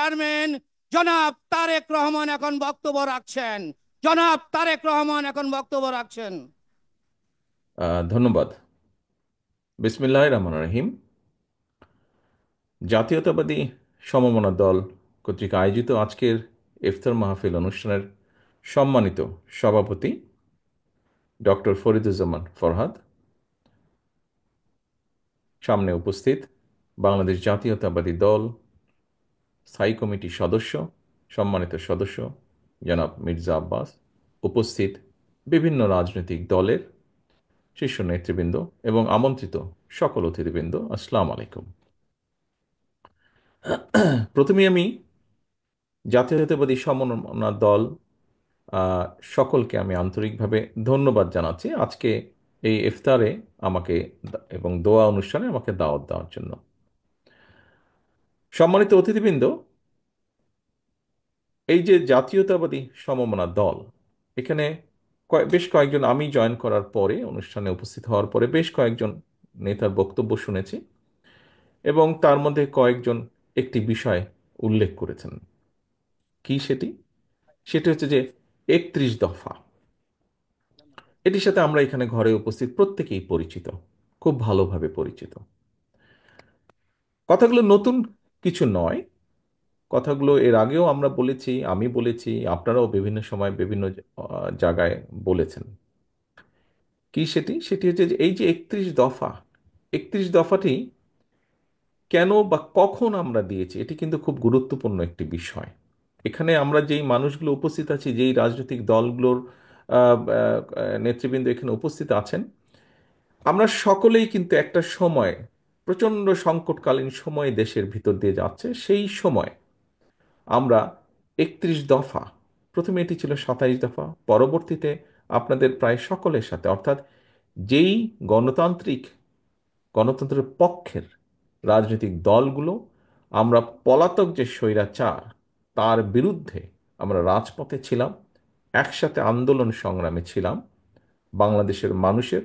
Chairman জনাব তারেক রহমান এখন বক্তব্য রাখছেন। জনাব তারেক রহমান এখন বক্তব্য রাখছেন। ধন্যবাদ। বিসমিল্লাহির রহমানির রহিম। জাতীয়তাবাদী সমমনা দল কর্তৃক আয়োজিত আজকের ইফতার মাহফিল অনুষ্ঠানের সম্মানিত সভাপতি ডক্টর ফরিদুজ্জামান ফরহাদ, সামনে উপস্থিত বাংলাদেশ জাতীয়তাবাদী দল স্থায়ী কমিটির সদস্য, সম্মানিত সদস্য জনাব মির্জা আব্বাস, উপস্থিত বিভিন্ন রাজনৈতিক দলের শীর্ষ নেতৃবৃন্দ এবং আমন্ত্রিত সকল অতিথিবৃন্দ, আসসালামু আলাইকুম। প্রথমে আমি জাতীয়তাবাদী সমমনা দল আহ, সকলকে আমি আন্তরিকভাবে ধন্যবাদ জানাচ্ছি আজকে এই ইফতারে আমাকে এবং দোয়া অনুষ্ঠানে আমাকে দাওয়াত দেওয়ার জন্য। সম্মানিত অতিথিবৃন্দ, এই যে জাতীয়তাবাদী সমমনা দল, এখানে বেশ কয়েকজন, আমি জয়েন করার পরে, অনুষ্ঠানে উপস্থিত হওয়ার পরে বেশ কয়েকজন নেতার বক্তব্য শুনেছি এবং তার মধ্যে কয়েকজন একটি বিষয় উল্লেখ করেছেন। কি সেটি? সেটি হচ্ছে যে 31 দফা। এটির সাথে আমরা এখানে ঘরে উপস্থিত প্রত্যেকেই পরিচিত, খুব ভালোভাবে পরিচিত। কথাগুলো নতুন কিছু নয়, কথাগুলো এর আগেও আমরা বলেছি, আমি বলেছি, আপনারাও বিভিন্ন সময় বিভিন্ন জায়গায় বলেছেন। কি সেটি? সেটি হচ্ছে যে এই যে 31 দফা, 31 দফাটি কেন বা কখন আমরা দিয়েছি, এটি কিন্তু খুব গুরুত্বপূর্ণ একটি বিষয়। এখানে আমরা যেই মানুষগুলো উপস্থিত আছি, যেই রাজনৈতিক দলগুলোর নেতৃবৃন্দ এখানে উপস্থিত আছেন, আমরা সকলেই কিন্তু একটা সময়, প্রচণ্ড সংকটকালীন সময় দেশের ভিতর দিয়ে যাচ্ছে, সেই সময় আমরা 31 দফা, প্রথমে এটি ছিল 27 দফা, পরবর্তীতে আপনাদের প্রায় সকলের সাথে, অর্থাৎ যেই গণতন্ত্রের পক্ষের রাজনৈতিক দলগুলো, আমরা পলাতক যে স্বৈরাচার তার বিরুদ্ধে আমরা রাজপথে ছিলাম, একসাথে আন্দোলন সংগ্রামে ছিলাম, বাংলাদেশের মানুষের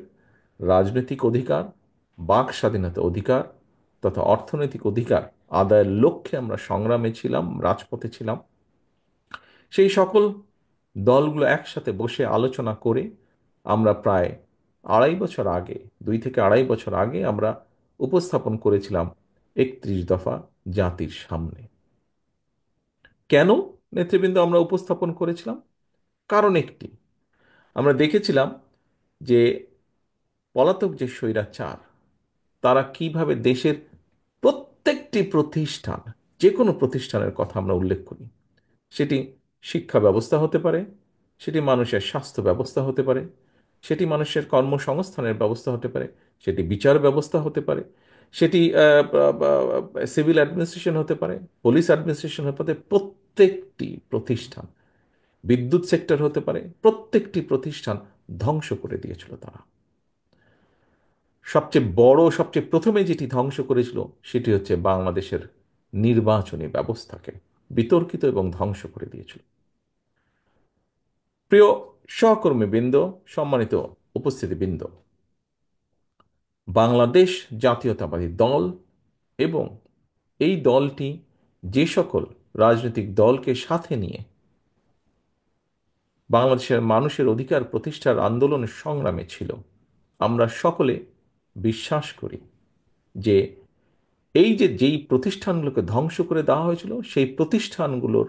রাজনৈতিক অধিকার, বাক স্বাধীনতা অধিকার তথা অর্থনৈতিক অধিকার আদায়ের লক্ষ্যে আমরা সংগ্রামে ছিলাম, রাজপথে ছিলাম। সেই সকল দলগুলো একসাথে বসে আলোচনা করে আমরা প্রায় 2.5 বছর আগে, 2 থেকে 2.5 বছর আগে আমরা উপস্থাপন করেছিলাম 31 দফা জাতির সামনে। কেন নেতৃবৃন্দ আমরা উপস্থাপন করেছিলাম? কারণ একটি, আমরা দেখেছিলাম যে পলাতক যে স্বৈরাচার তারা কিভাবে দেশের প্রত্যেকটি প্রতিষ্ঠান, যে কোনো প্রতিষ্ঠানের কথা আমরা উল্লেখ করি, সেটি শিক্ষা ব্যবস্থা হতে পারে, সেটি মানুষের স্বাস্থ্য ব্যবস্থা হতে পারে, সেটি মানুষের কর্মসংস্থানের ব্যবস্থা হতে পারে, সেটি বিচার ব্যবস্থা হতে পারে, সেটি সিভিল অ্যাডমিনিস্ট্রেশন হতে পারে, পুলিশ অ্যাডমিনিস্ট্রেশন হতে পারে, প্রত্যেকটি প্রতিষ্ঠান, বিদ্যুৎ সেক্টর হতে পারে, প্রত্যেকটি প্রতিষ্ঠান ধ্বংস করে দিয়েছিল তারা। সবচেয়ে বড়, সবচেয়ে প্রথমে যেটি ধ্বংস করেছিল সেটি হচ্ছে বাংলাদেশের নির্বাচনী ব্যবস্থাকে বিতর্কিত এবং ধ্বংস করে দিয়েছিল। প্রিয় সহকর্মীবৃন্দ, সম্মানিত উপস্থিতিবৃন্দ, বাংলাদেশ জাতীয়তাবাদী দল এবং এই দলটি যে সকল রাজনৈতিক দলকে সাথে নিয়ে বাংলাদেশের মানুষের অধিকার প্রতিষ্ঠার আন্দোলনের সংগ্রামে ছিল, আমরা সকলে বিশ্বাস করি যে এই যে যেই প্রতিষ্ঠানগুলোকে ধ্বংস করে দেওয়া হয়েছিল, সেই প্রতিষ্ঠানগুলোর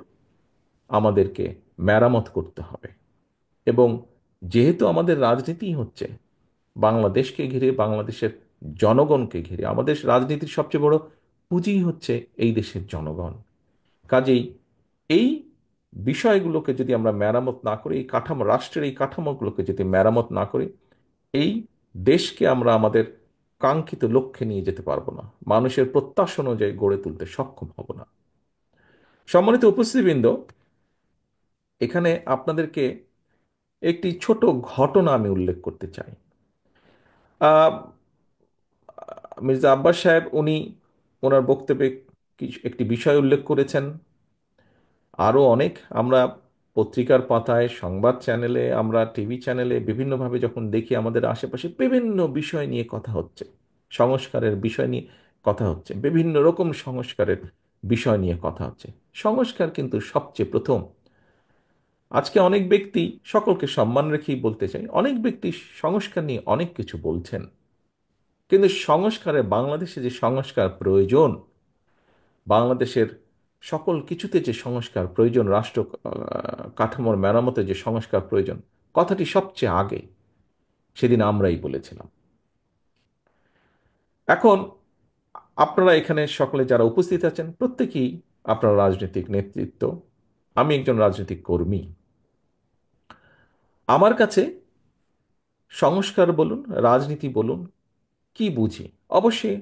আমাদেরকে মেরামত করতে হবে। এবং যেহেতু আমাদের রাজনীতি হচ্ছে বাংলাদেশকে ঘিরে, বাংলাদেশের জনগণকে ঘিরে, আমাদের রাজনীতির সবচেয়ে বড় পুঁজি হচ্ছে এই দেশের জনগণ। কাজেই এই বিষয়গুলোকে যদি আমরা মেরামত না করি, এই কাঠামো, রাষ্ট্রের এই কাঠামোগুলোকে যদি মেরামত না করি, এই দেশকে আমরা আমাদের কাঙ্ক্ষিত লক্ষ্যে নিয়ে যেতে পারবো না, মানুষের প্রত্যাশা অনুযায়ী গড়ে তুলতে সক্ষম হব না। সম্মানিত উপস্থিতিবৃন্দ, এখানে আপনাদেরকে একটি ছোট ঘটনা আমি উল্লেখ করতে চাই। আহ, মির্জা আব্বাস সাহেব উনি ওনার বক্তব্যে একটি বিষয় উল্লেখ করেছেন। আরও অনেক, আমরা পত্রিকার পাতায়, সংবাদ চ্যানেলে, আমরা টিভি চ্যানেলে বিভিন্নভাবে যখন দেখি, আমাদের আশেপাশে বিভিন্ন বিষয় নিয়ে কথা হচ্ছে, সংস্কারের বিষয় নিয়ে কথা হচ্ছে, বিভিন্ন রকম সংস্কারের বিষয় নিয়ে কথা হচ্ছে। সংস্কার কিন্তু সবচেয়ে প্রথম। আজকে অনেক ব্যক্তি, সকলকে সম্মান রেখেই বলতে চাই, অনেক ব্যক্তি সংস্কার নিয়ে অনেক কিছু বলছেন, কিন্তু সংস্কারে বাংলাদেশে যে সংস্কার প্রয়োজন, বাংলাদেশের সকল কিছুতে যে সংস্কার প্রয়োজন, রাষ্ট্র কাঠামোর মেরামতে যে সংস্কার প্রয়োজন, কথাটি সবচেয়ে আগে সেদিন আমরাই বলেছিলাম। এখন আপনারা এখানে সকলে যারা উপস্থিত আছেন প্রত্যেকেই আপনারা রাজনৈতিক নেতৃত্ব, আমি একজন রাজনৈতিক কর্মী। আমার কাছে সংস্কার বলুন, রাজনীতি বলুন, কি বুঝি, অবশ্যই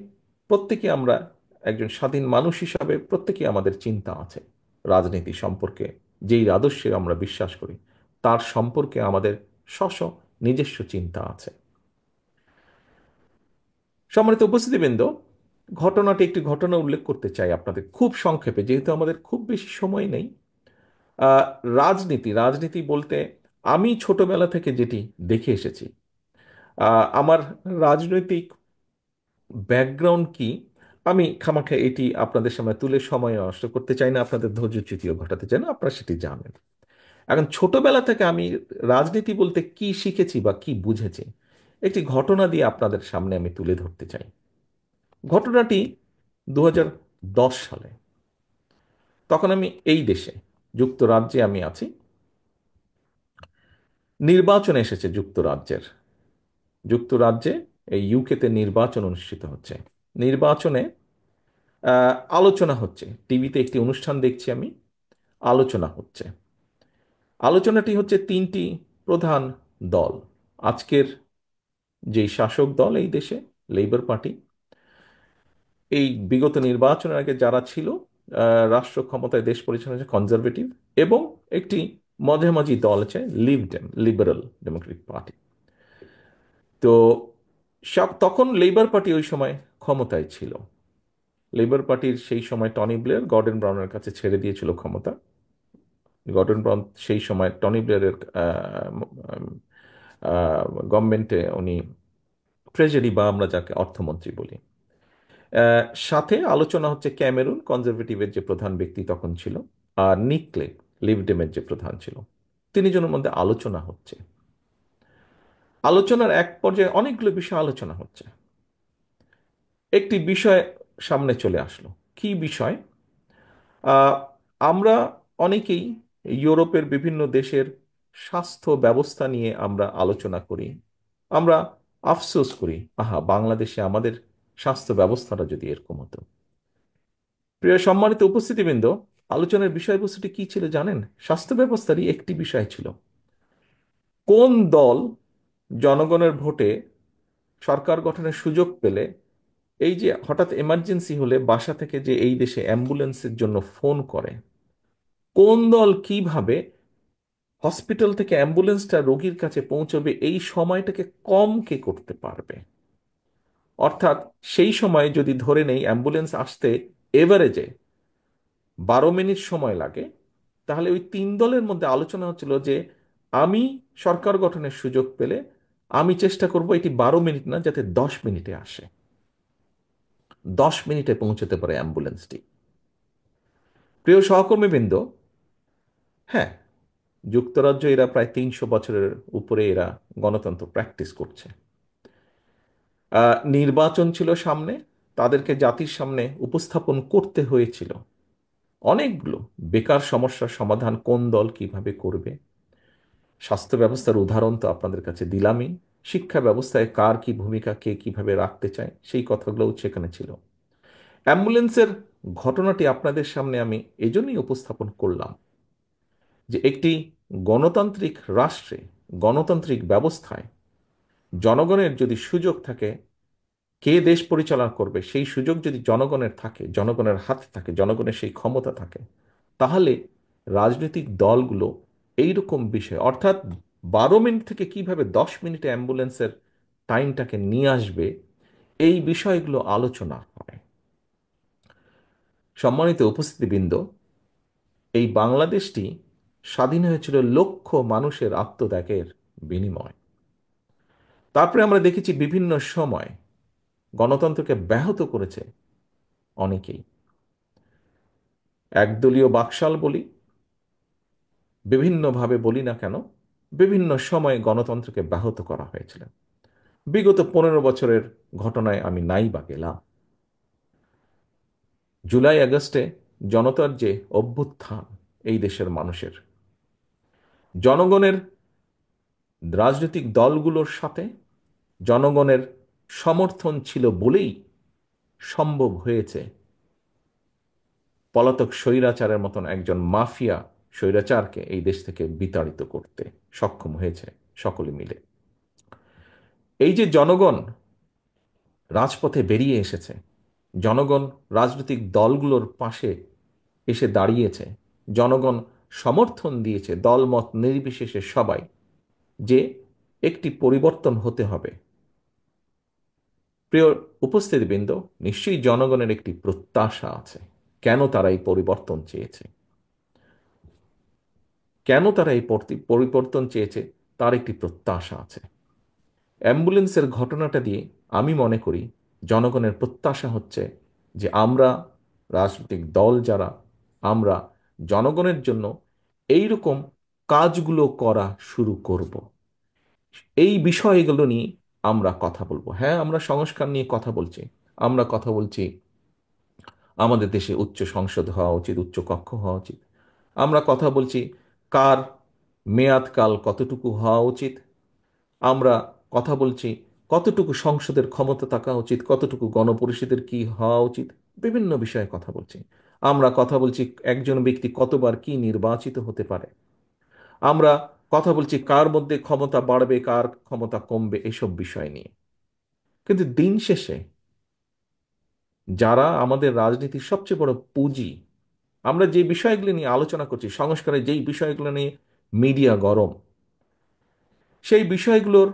প্রত্যেকে আমরা একজন স্বাধীন মানুষ হিসাবে প্রত্যেকে আমাদের চিন্তা আছে রাজনীতি সম্পর্কে। যেই আদর্শে আমরা বিশ্বাস করি তার সম্পর্কে আমাদের স্ব নিজস্ব চিন্তা আছে। সম্মানিত উপস্থিতিবৃন্দ, ঘটনাটি একটি ঘটনা উল্লেখ করতে চাই আপনাদের খুব সংক্ষেপে, যেহেতু আমাদের খুব বেশি সময় নেই। আহ, রাজনীতি রাজনীতি বলতে আমি ছোটবেলা থেকে যেটি দেখে এসেছি, আমার রাজনৈতিক ব্যাকগ্রাউন্ড কি, আমি খামাখা এটি আপনাদের সামনে তুলে সময় নষ্ট করতে চাই না, আপনাদের ধৈর্যচ্যুতিও ঘটাতে চাই না, আপনারা সেটি জানেন। এখন ছোটবেলা থেকে আমি রাজনীতি বলতে কি শিখেছি বা কি বুঝেছি, একটি ঘটনা দিয়ে আপনাদের সামনে আমি তুলে ধরতে চাই। ঘটনাটি 2010 সালে। তখন আমি এই দেশে, যুক্তরাজ্যে আমি আছি। নির্বাচন এসেছে যুক্তরাজ্যের, যুক্তরাজ্যে এই ইউকেতে নির্বাচন অনুষ্ঠিত হচ্ছে। নির্বাচনে আলোচনা হচ্ছে, টিভিতে একটি অনুষ্ঠান দেখছি আমি, আলোচনা হচ্ছে। আলোচনাটি হচ্ছে তিনটি প্রধান দল, আজকের যেই শাসক দল এই দেশে, লেবার পার্টি, এই বিগত নির্বাচনের আগে যারা ছিল রাষ্ট্র ক্ষমতায় দেশ পরিচালনা, কনজারভেটিভ, এবং একটি মাঝামাঝি দল আছে লিবারেল ডেমোক্রেটিক পার্টি। তো তখন লেবার পার্টি ওই সময় ক্ষমতায় ছিল। লেবার পার্টির সেই সময় টনি ব্লেয়ার গর্ডন ব্রাউনের কাছে ছেড়ে দিয়েছিল ক্ষমতা। গর্ডন ব্রাউন সেই সময় টনি ব্লেয়ারের গভর্নমেন্টে উনি ট্রেজারি বা আমরা যাকে অর্থমন্ত্রী বলি। সাথে আলোচনা হচ্ছে ক্যামেরুন কনজারভেটিভের যে প্রধান ব্যক্তি তখন ছিল, আর নিক ক্লেগ লিবডেমের যে প্রধান ছিল, তিনজনের মধ্যে আলোচনা হচ্ছে। আলোচনার এক পর্যায়ে অনেকগুলো বিষয় আলোচনা হচ্ছে। একটি বিষয় সামনে চলে আসলো। কি বিষয়? আহ, আমরা অনেকেই ইউরোপের বিভিন্ন দেশের স্বাস্থ্য ব্যবস্থা নিয়ে আমরা আলোচনা করি। আমরা আফসোস করি, আহা, বাংলাদেশে আমাদের স্বাস্থ্য ব্যবস্থাটা যদি এরকম হতো। প্রিয় সম্মানিত উপস্থিতিবৃন্দ, আলোচনার বিষয়বস্তুটি কি ছিল জানেন? স্বাস্থ্য ব্যবস্থারই একটি বিষয় ছিল, কোন দল জনগণের ভোটে সরকার গঠনের সুযোগ পেলে, এই যে হঠাৎ এমার্জেন্সি হলে বাসা থেকে যে এই দেশে অ্যাম্বুলেন্সের জন্য ফোন করে, কোন দল কিভাবে হসপিটাল থেকে অ্যাম্বুলেন্সটা রোগীর কাছে পৌঁছবে এই সময়টাকে কম কে করতে পারবে। অর্থাৎ সেই সময় যদি ধরে নেই অ্যাম্বুলেন্স আসতে এভারেজে 12 মিনিট সময় লাগে, তাহলে ওই তিন দলের মধ্যে আলোচনা হচ্ছিল যে আমি সরকার গঠনের সুযোগ পেলে আমি চেষ্টা করব এটি 12 মিনিট না, যাতে 10 মিনিটে আসে, 10 মিনিটে পৌঁছতে পারে অ্যাম্বুলেন্সটি। প্রিয় সহকর্মীবৃন্দ, হ্যাঁ, যুক্তরাজ্য এরা প্রায় 300 বছরের উপরে এরা গণতন্ত্র প্র্যাকটিস করছে। নির্বাচন ছিল সামনে, তাদেরকে জাতির সামনে উপস্থাপন করতে হয়েছিল অনেকগুলো বেকার সমস্যার সমাধান কোন দল কিভাবে করবে। স্বাস্থ্য ব্যবস্থার উদাহরণ তো আপনাদের কাছে দিলামই, শিক্ষা ব্যবস্থায় কার কি ভূমিকা, কে কিভাবে রাখতে চায়, সেই কথাগুলোও সেখানে ছিল। অ্যাম্বুলেন্সের ঘটনাটি আপনাদের সামনে আমি এজন্যই উপস্থাপন করলাম যে একটি গণতান্ত্রিক রাষ্ট্রে, গণতান্ত্রিক ব্যবস্থায় জনগণের যদি সুযোগ থাকে কে দেশ পরিচালনা করবে, সেই সুযোগ যদি জনগণের থাকে, জনগণের হাতে থাকে, জনগণের সেই ক্ষমতা থাকে, তাহলে রাজনৈতিক দলগুলো এইরকম বিষয়, অর্থাৎ 12 মিনিট থেকে কিভাবে 10 মিনিটে অ্যাম্বুলেন্সের টাইমটাকে নিয়ে আসবে, এই বিষয়গুলো আলোচনা হয়। সম্মানিত উপস্থিতিবৃন্দ, এই বাংলাদেশটি স্বাধীন হয়েছিল লক্ষ মানুষের আত্মত্যাগের বিনিময়। তারপরে আমরা দেখেছি বিভিন্ন সময় গণতন্ত্রকে ব্যাহত করেছে অনেকেই। একদলীয় বাকশাল বলি, বিভিন্নভাবে বলি না কেন, বিভিন্ন সময়ে গণতন্ত্রকে ব্যাহত করা হয়েছিল। বিগত 15 বছরের ঘটনায় আমি নাই বা গেলাম। জুলাই আগস্টে জনতার যে অভ্যুত্থান, এই দেশের মানুষের, জনগণের রাজনৈতিক দলগুলোর সাথে জনগণের সমর্থন ছিল বলেই সম্ভব হয়েছে পলাতক স্বৈরাচারের মতন একজন মাফিয়া স্বৈরাচারকে এই দেশ থেকে বিতাড়িত করতে সক্ষম হয়েছে সকলে মিলে। এই যে জনগণ রাজপথে বেরিয়ে এসেছে, জনগণ রাজনৈতিক দলগুলোর পাশে এসে দাঁড়িয়েছে, জনগণ সমর্থন দিয়েছে দলমত নির্বিশেষে সবাই, যে একটি পরিবর্তন হতে হবে। প্রিয় উপস্থিতিবৃন্দ, নিশ্চয়ই জনগণের একটি প্রত্যাশা আছে। কেন তারা এই পরিবর্তন চেয়েছে, কেন তারা এই পরিবর্তন চেয়েছে, তার একটি প্রত্যাশা আছে। অ্যাম্বুলেন্সের ঘটনাটা দিয়ে আমি মনে করি জনগণের প্রত্যাশা হচ্ছে যে আমরা, রাজনৈতিক দল যারা, আমরা জনগণের জন্য এই রকম কাজগুলো করা শুরু করব। এই বিষয়গুলো নিয়ে আমরা কথা বলবো। হ্যাঁ, আমরা সংস্কার নিয়ে কথা বলছি, আমরা কথা বলছি আমাদের দেশে উচ্চ সংসদ হওয়া উচিত, উচ্চ কক্ষ হওয়া উচিত। আমরা কথা বলছি কার মেয়াদকাল কতটুকু হওয়া উচিত। আমরা কথা বলছি কতটুকু সংসদের ক্ষমতা থাকা উচিত, কতটুকু গণপরিষদের কি হওয়া উচিত। বিভিন্ন বিষয়ে কথা বলছি। আমরা কথা বলছি একজন ব্যক্তি কতবার কি নির্বাচিত হতে পারে। আমরা কথা বলছি কার মধ্যে ক্ষমতা বাড়বে, কার ক্ষমতা কমবে, এসব বিষয় নিয়ে। কিন্তু দিন শেষে যারা আমাদের রাজনীতির সবচেয়ে বড় পুঁজি, আমরা যে বিষয়গুলো নিয়ে আলোচনা করছি, সংস্কারের যেই বিষয়গুলো নিয়ে মিডিয়া গরম, সেই বিষয়গুলোর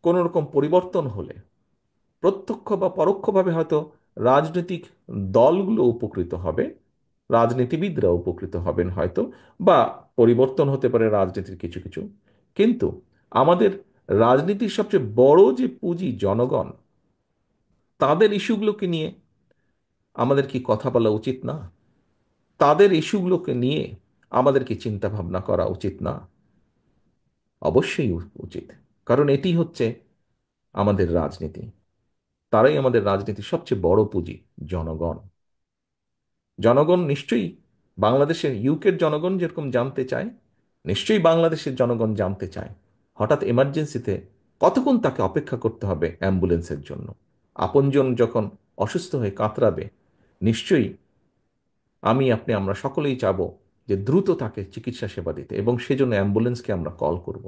কোনো রকম পরিবর্তন হলে প্রত্যক্ষ বা পরোক্ষভাবে হয়তো রাজনৈতিক দলগুলো উপকৃত হবে, রাজনীতিবিদরা উপকৃত হবেন হয়তো, বা পরিবর্তন হতে পারে রাজনীতির কিছু কিছু। কিন্তু আমাদের রাজনীতির সবচেয়ে বড় যে পুঁজি জনগণ, তাদের ইস্যুগুলোকে নিয়ে আমাদের কি কথা বলা উচিত না? তাদের ইস্যুগুলোকে নিয়ে আমাদের কি চিন্তা ভাবনা করা উচিত না? অবশ্যই উচিত। কারণ এটি হচ্ছে আমাদের রাজনীতি, তারাই আমাদের রাজনীতির সবচেয়ে বড় পুঁজি, জনগণ। জনগণ নিশ্চয়ই বাংলাদেশের, ইউকের জনগণ যেরকম জানতে চায়, নিশ্চয়ই বাংলাদেশের জনগণ জানতে চায় হঠাৎ এমার্জেন্সিতে কতক্ষণ তাকে অপেক্ষা করতে হবে অ্যাম্বুলেন্সের জন্য। আপনজন যখন অসুস্থ হয়ে কাতরাবে, নিশ্চয়ই আমি আপনি আমরা সকলেই চাবো যে দ্রুত তাকে চিকিৎসা সেবা দিতে, এবং সেজন্য অ্যাম্বুলেন্সকে আমরা কল করব।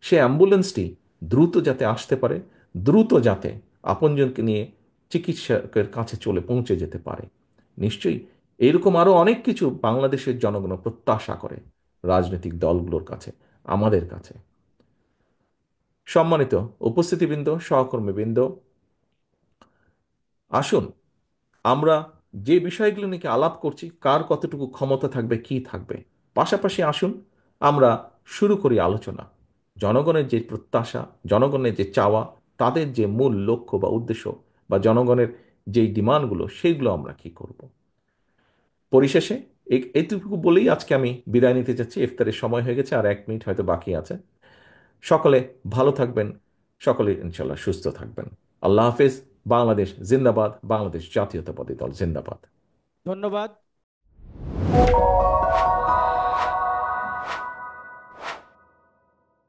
সে অ্যাম্বুলেন্সটি দ্রুত যাতে আসতে পারে, দ্রুত যাতে আপনজনকে নিয়ে চিকিৎসকের কাছে চলে পৌঁছে যেতে পারে। নিশ্চয়ই এরকম আরো অনেক কিছু বাংলাদেশের জনগণ প্রত্যাশা করে রাজনৈতিক দলগুলোর কাছে, আমাদের কাছে। সম্মানিত উপস্থিতিবৃন্দ, সহকর্মীবৃন্দ, আসুন আমরা যে বিষয়গুলো নিয়ে আলাপ করছি, কার কতটুকু ক্ষমতা থাকবে, কি থাকবে, পাশাপাশি আসুন আমরা শুরু করি আলোচনা। জনগণের যে প্রত্যাশা, জনগণের যে চাওয়া, তাদের যে মূল লক্ষ্য বা উদ্দেশ্য, বা জনগণের যেই ডিমান্ডগুলো, সেইগুলো আমরা কি করব। পরিশেষে এইটুকু বলেই আজকে আমি বিদায় নিতে চাচ্ছি। ইফতারের সময় হয়ে গেছে, আর 1 মিনিট হয়তো বাকি আছে। সকলে ভালো থাকবেন, সকলে ইনশাল্লাহ সুস্থ থাকবেন। আল্লাহ হাফেজ। বাংলাদেশ জিন্দাবাদ, বাংলাদেশ জাতীয়তাবাদী দল জিন্দাবাদ। ধন্যবাদ।